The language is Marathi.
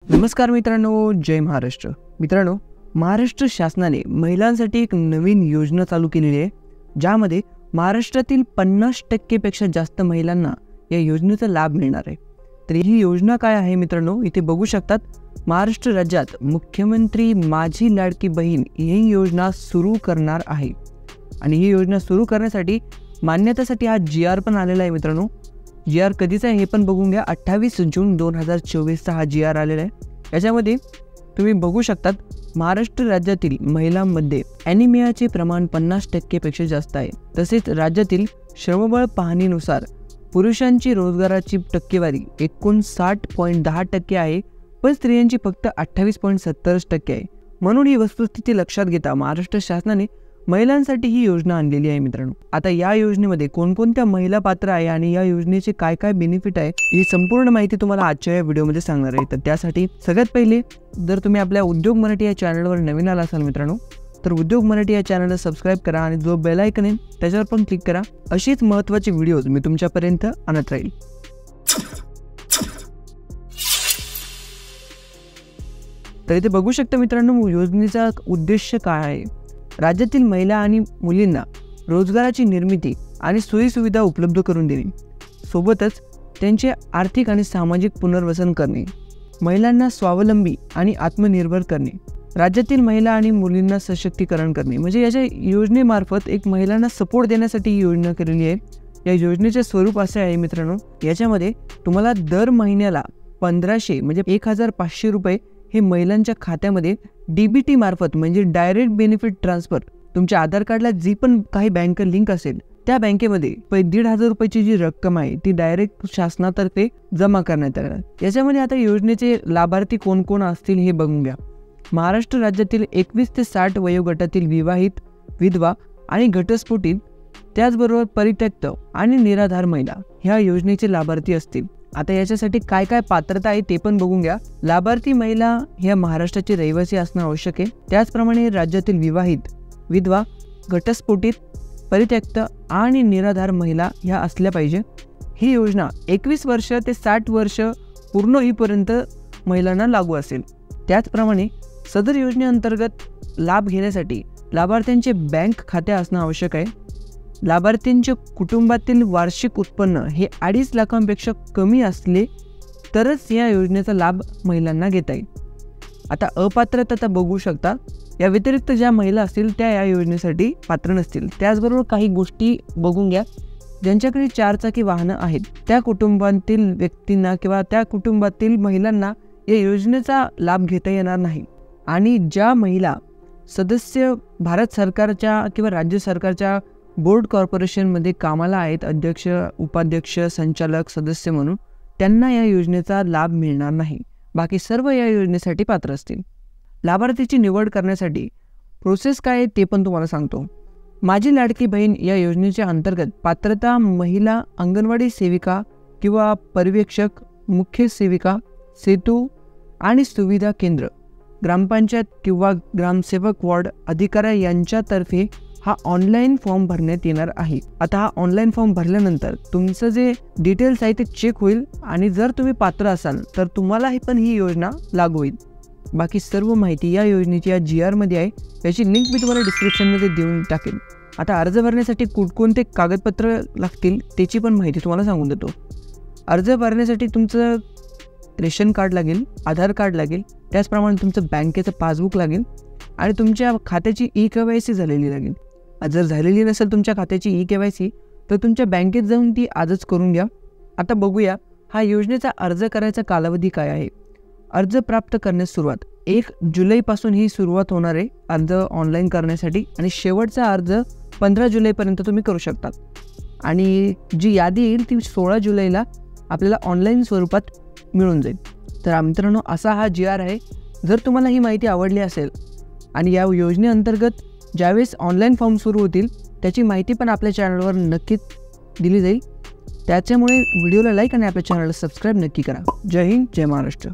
नमस्कार मित्रांनो, जय महाराष्ट्र। मित्रांनो, महाराष्ट्र शासनाने महिलांसाठी एक नवीन योजना चालू केलेली आहे, ज्यामध्ये महाराष्ट्रातील 50% पेक्षा जास्त महिलांना या योजनेचा लाभ मिळणार आहे। तर ही योजना काय आहे मित्रांनो, इथे बघू शकतात। महाराष्ट्र राज्यात मुख्यमंत्री माझी लाडकी बहीण ही योजना सुरू करणार आहे आणि ही योजना सुरू करण्यासाठी मान्यतेसाठी हा GR पण आलेला आहे मित्रांनो। GR कधीचा आहे हे पण बघून घ्या। 28 जून 2024 चा हा GR आलेला आहे। याच्यामध्ये तुम्ही बघू शकतात, महाराष्ट्र राज्यातील महिलांमध्ये ॲनिमियाचे प्रमाण 50% पेक्षा जास्त आहे। तसेच राज्यातील श्रमबळ पाहणीनुसार पुरुषांची रोजगाराची टक्केवारी 59.10% आहे, पण स्त्रियांची फक्त 28.70% आहे। म्हणून ही वस्तुस्थिती लक्षात घेता महाराष्ट्र शासनाने महिलांसाठी ही योजना आणलेली आहे मित्रांनो। आता या योजनेमध्ये कोणकोणत्या महिला पात्र आहे आणि या योजनेचे काय काय बेनिफिट आहे ही संपूर्ण माहिती तुम्हाला आजच्या या व्हिडिओमध्ये सांगणार आहे। तर त्यासाठी सगळ्यात पहिले जर तुम्ही आपल्या उद्योग मराठी या चॅनलवर नवीन आला असाल मित्रांनो, तर उद्योग मराठी या चॅनलला सबस्क्राइब करा आणि जो बेल आयकॉन आहे त्याच्यावर पण क्लिक करा। अशीच महत्त्वाची व्हिडिओज मी तुमच्यापर्यंत आणत राहील। तर इथे बघू शकता मित्रांनो, योजनेचा उद्देश काय आहे। राज्यातील महिला आणि मुलींना रोजगाराची निर्मिती आणि सोयीसुविधा उपलब्ध करून देणे, सोबतच त्यांचे आर्थिक आणि सामाजिक पुनर्वसन करणे, महिलांना स्वावलंबी आणि आत्मनिर्भर करणे, राज्यातील महिला आणि मुलींना सशक्तीकरण करणे। म्हणजे याच्या योजनेमार्फत एक महिलांना सपोर्ट देण्यासाठी ही योजना केलेली आहे। या योजनेचे स्वरूप असे आहे मित्रांनो, याच्यामध्ये तुम्हाला दर महिन्याला 1500 म्हणजे 1500 रुपये हे महिलांच्या खात्यामध्ये DBT मार्फत म्हणजे डायरेक्ट बेनिफिट ट्रान्सफर, तुमच्या आधार कार्डला जी पण काही बँक लिंक असेल त्या बँकेमध्ये 1,500 रुपयाची जी रक्कम आहे ती डायरेक्ट शासनातर्फे जमा करण्यात येणार। याच्यामध्ये आता योजनेचे लाभार्थी कोण कोण असतील हे बघून घ्या। महाराष्ट्र राज्यातील 21 ते 60 वयोगटातील विवाहित, विधवा आणि घटस्फोटित, त्याचबरोबर परित्यक्त आणि निराधार महिला ह्या योजनेचे लाभार्थी असतील। आता याच्यासाठी काय काय पात्रता आहे ते पण बघून घ्या। लाभार्थी महिला ह्या महाराष्ट्राची रहिवासी असणं आवश्यक आहे। त्याचप्रमाणे राज्यातील विवाहित, विधवा, घटस्फोटित, परित्यक्त आणि निराधार महिला ह्या असल्या पाहिजे। ही योजना 21 वर्ष ते 60 वर्ष पूर्ण होईपर्यंत महिलांना लागू असेल। त्याचप्रमाणे सदर योजनेअंतर्गत लाभ घेण्यासाठी लाभार्थ्यांचे बँक खाते असणं आवश्यक आहे। लाभार्थ्यांच्या कुटुंबातील वार्षिक उत्पन्न हे 2.5 लाखांपेक्षा कमी असले तरच या योजनेचा लाभ महिलांना घेता येईल। आता अपात्रता बघू शकता, या व्यतिरिक्त ज्या महिला असतील त्या या योजनेसाठी पात्र नसतील। त्याचबरोबर काही गोष्टी बघून घ्या, ज्यांच्याकडे 4 चाकी वाहनं आहेत त्या कुटुंबातील व्यक्तींना किंवा त्या कुटुंबातील महिलांना या योजनेचा लाभ घेता येणार नाही। आणि ज्या महिला सदस्य भारत सरकारच्या किंवा राज्य सरकारच्या बोर्ड कॉर्पोरेशनमध्ये कामाला आहेत, अध्यक्ष, उपाध्यक्ष, संचालक, सदस्य म्हणून, त्यांना या योजनेचा लाभ मिळणार नाही। बाकी सर्व या योजनेसाठी पात्र असतील। लाभार्थीची निवड करण्यासाठी प्रोसेस काय आहे ते पण तुम्हाला सांगतो। माझी लाडकी बहीण या योजनेच्या अंतर्गत पात्रता महिला अंगणवाडी सेविका किंवा पर्यवेक्षक, मुख्य सेविका, सेतू आणि सुविधा केंद्र, ग्रामपंचायत किंवा ग्रामसेवक, वॉर्ड अधिकारी यांच्यातर्फे हा ऑनलाईन फॉर्म भरण्यात येणार आहे। आता हा ऑनलाईन फॉर्म भरल्यानंतर तुमचं जे डिटेल्स आहे ते चेक होईल आणि जर तुम्ही पात्र असाल तर तुम्हाला पण ही योजना लागू होईल। बाकी सर्व माहिती या योजनेची या GR मध्ये आहे, याची लिंक मी तुम्हाला डिस्क्रिप्शनमध्ये देऊन टाकेन। आता अर्ज भरण्यासाठी कोणकोणते कागदपत्र लागतील त्याची पण माहिती तुम्हाला सांगून देतो। अर्ज भरण्यासाठी तुमचं रेशन कार्ड लागेल, आधार कार्ड लागेल, त्याचप्रमाणे तुमचं बँकेचं पासबुक लागेल आणि तुमच्या खात्याची eKYC झालेली लागेल। जर झालेली नसेल तुमच्या खात्याची eKYC तर तुमच्या बँकेत जाऊन ती आजच करून घ्या। आता बघूया हा योजनेचा अर्ज करायचा कालावधी काय आहे। अर्ज प्राप्त करण्यास सुरुवात 1 जुलैपासून ही सुरुवात होणार आहे अर्ज ऑनलाईन करण्यासाठी आणि शेवटचा अर्ज 15 जुलैपर्यंत तुम्ही करू शकता। आणि जी यादी येईल ती 16 जुलैला आपल्याला ऑनलाईन स्वरूपात मिळून जाईल। तर मित्रांनो, असा हा GR आहे। जर तुम्हाला ही माहिती आवडली असेल आणि या योजनेअंतर्गत ज्यावेळेस ऑनलाईन फॉर्म सुरू होतील त्याची माहिती पण आपल्या चॅनलवर नक्कीच दिली जाईल। त्याच्यामुळे व्हिडिओला लाईक आणि आपल्या चॅनलला सबस्क्राईब नक्की करा। जय हिंद, जय महाराष्ट्र।